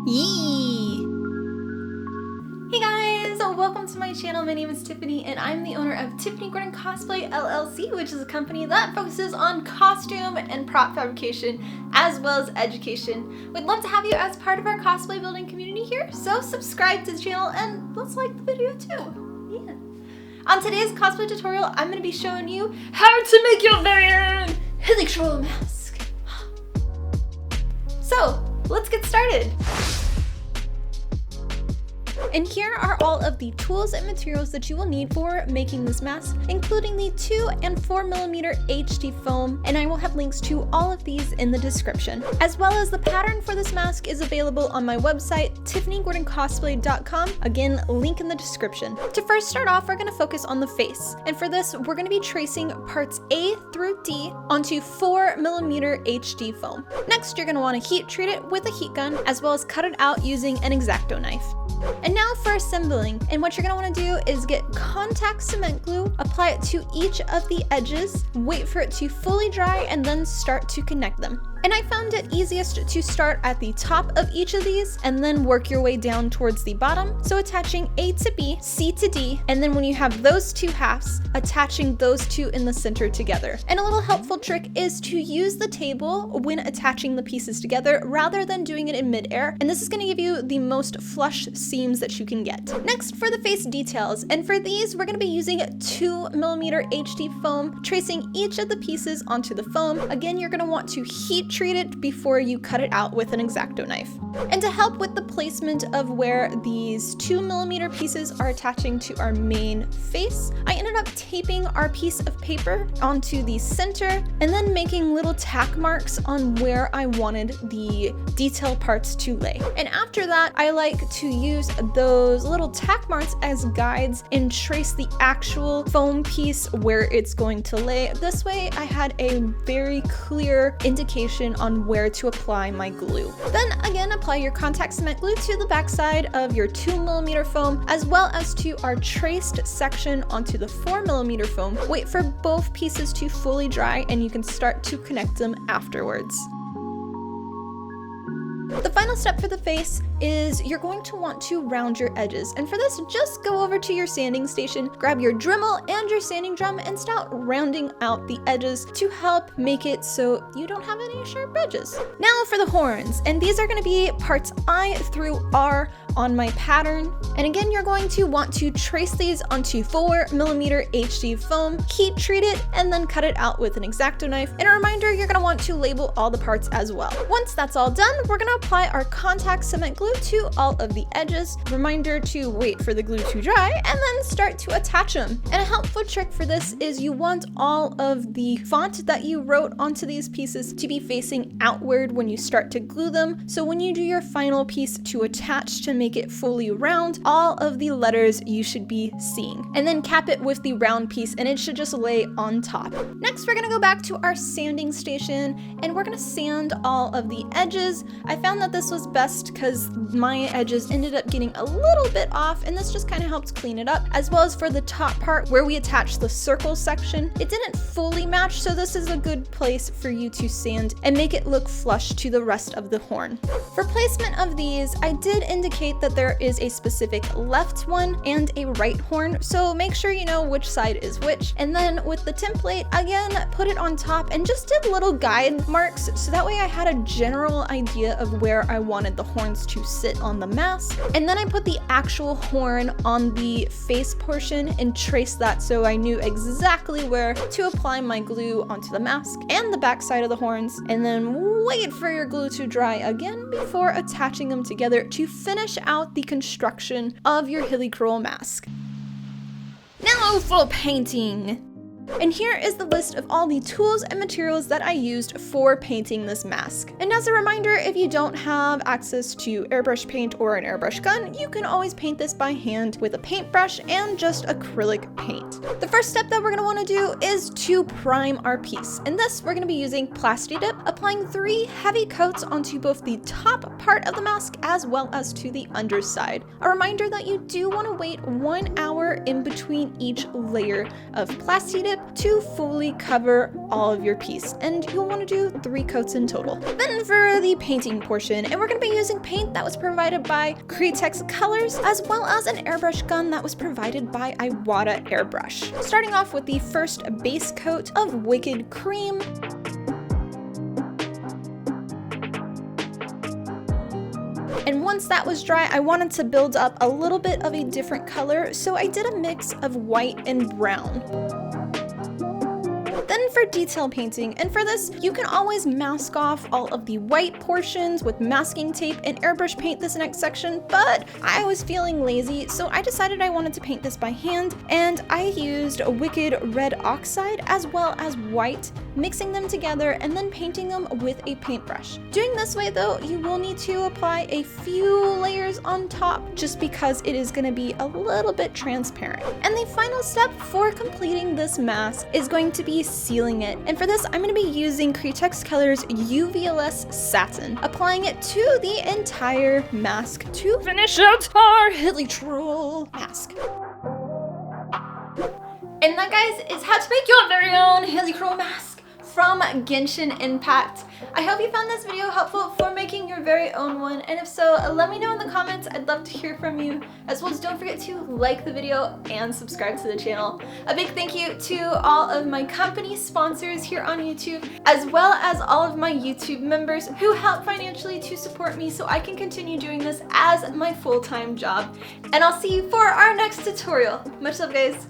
Yee! Hey guys, welcome to my channel. My name is Tiffany and I'm the owner of Tiffany Gordon Cosplay LLC, which is a company that focuses on costume and prop fabrication as well as education. We'd love to have you as part of our cosplay building community here, so subscribe to the channel and let's like the video too. Yeah. On today's cosplay tutorial, I'm going to be showing you how to make your very own Hilly mask. So, let's get started. And here are all of the tools and materials that you will need for making this mask, including the 2 and 4mm HD foam, and I will have links to all of these in the description. As well as the pattern for this mask is available on my website, TiffanyGordonCosplay.com. Again, link in the description. To first start off, we're going to focus on the face. And for this, we're going to be tracing parts A through D onto 4mm HD foam. Next, you're going to want to heat treat it with a heat gun, as well as cut it out using an X-Acto knife. And now for assembling, and what you're going to want to do is get contact cement glue, apply it to each of the edges, wait for it to fully dry, and then start to connect them. And I found it easiest to start at the top of each of these and then work your way down towards the bottom. So attaching A to B, C to D, and then when you have those two halves, attaching those two in the center together. And a little helpful trick is to use the table when attaching the pieces together rather than doing it in midair. And this is going to give you the most flush seams that you can get. Next, for the face details, and for these, we're going to be using 2mm HD foam, tracing each of the pieces onto the foam. Again, you're going to want to heat treat it before you cut it out with an X-Acto knife. And to help with the placement of where these 2mm pieces are attaching to our main face, I ended up taping our piece of paper onto the center and then making little tack marks on where I wanted the detail parts to lay. And after that, I like to use those little tack marks as guides and trace the actual foam piece where it's going to lay. This way, I had a very clear indication on where to apply my glue. Then again, apply your contact cement glue to the backside of your 2mm foam, as well as to our traced section onto the 4mm foam. Wait for both pieces to fully dry and you can start to connect them afterwards. The final step for the face is you're going to want to round your edges. And for this, just go over to your sanding station, grab your Dremel and your sanding drum and start rounding out the edges to help make it so you don't have any sharp edges. Now for the horns, and these are going to be parts I through R on my pattern. And again, you're going to want to trace these onto 4mm HD foam, heat treat it, and then cut it out with an X-Acto knife. And a reminder, you're going to want to label all the parts as well. Once that's all done, we're going to apply our contact cement glue to all of the edges. Reminder to wait for the glue to dry and then start to attach them. And a helpful trick for this is you want all of the font that you wrote onto these pieces to be facing outward when you start to glue them. So when you do your final piece to attach to make it fully round, all of the letters you should be seeing. And then cap it with the round piece and it should just lay on top. Next, we're gonna go back to our sanding station and we're gonna sand all of the edges. I found that this was best because my edges ended up getting a little bit off and this just kind of helps clean it up, as well as for the top part where we attached the circle section. It didn't fully match, so this is a good place for you to sand and make it look flush to the rest of the horn. For placement of these, I did indicate that there is a specific left one and a right horn, so make sure you know which side is which. And then with the template, again, put it on top and just did little guide marks so that way I had a general idea of where I wanted the horns to sit on the mask. And then I put the actual horn on the face portion and traced that so I knew exactly where to apply my glue onto the mask and the back side of the horns, and then wait for your glue to dry again before attaching them together to finish out the construction of your Hilly mask. Now for painting. And here is the list of all the tools and materials that I used for painting this mask. And as a reminder, if you don't have access to airbrush paint or an airbrush gun, you can always paint this by hand with a paintbrush and just acrylic paint. The first step that we're gonna wanna do is to prime our piece. In this, we're gonna be using Plasti-Dip, applying 3 heavy coats onto both the top part of the mask as well as to the underside. A reminder that you do wanna wait 1 hour in between each layer of Plasti-Dip to fully cover all of your piece, and you'll want to do 3 coats in total. Then for the painting portion, and we're going to be using paint that was provided by Cretex Colors, as well as an airbrush gun that was provided by Iwata Airbrush. Starting off with the first base coat of Wicked Cream. And once that was dry, I wanted to build up a little bit of a different color, so I did a mix of white and brown. Then for detail painting, and for this, you can always mask off all of the white portions with masking tape and airbrush paint this next section, but I was feeling lazy, so I decided I wanted to paint this by hand, and I used a Wicked Red Oxide as well as white, mixing them together and then painting them with a paintbrush. Doing this way though, you will need to apply a few layers on top just because it is going to be a little bit transparent. And the final step for completing this mask is going to be sealing it. And for this, I'm going to be using Cretex Colors UVLS Satin, applying it to the entire mask to finish out our Hilichurl mask. And that, guys, is how to make your very own Hilichurl mask from Genshin Impact. I hope you found this video helpful for making your very own one, and if so, let me know in the comments. I'd love to hear from you, as well as don't forget to like the video and subscribe to the channel. A big thank you to all of my company sponsors here on YouTube, as well as all of my YouTube members who help financially to support me so I can continue doing this as my full-time job. And I'll see you for our next tutorial. Much love, guys.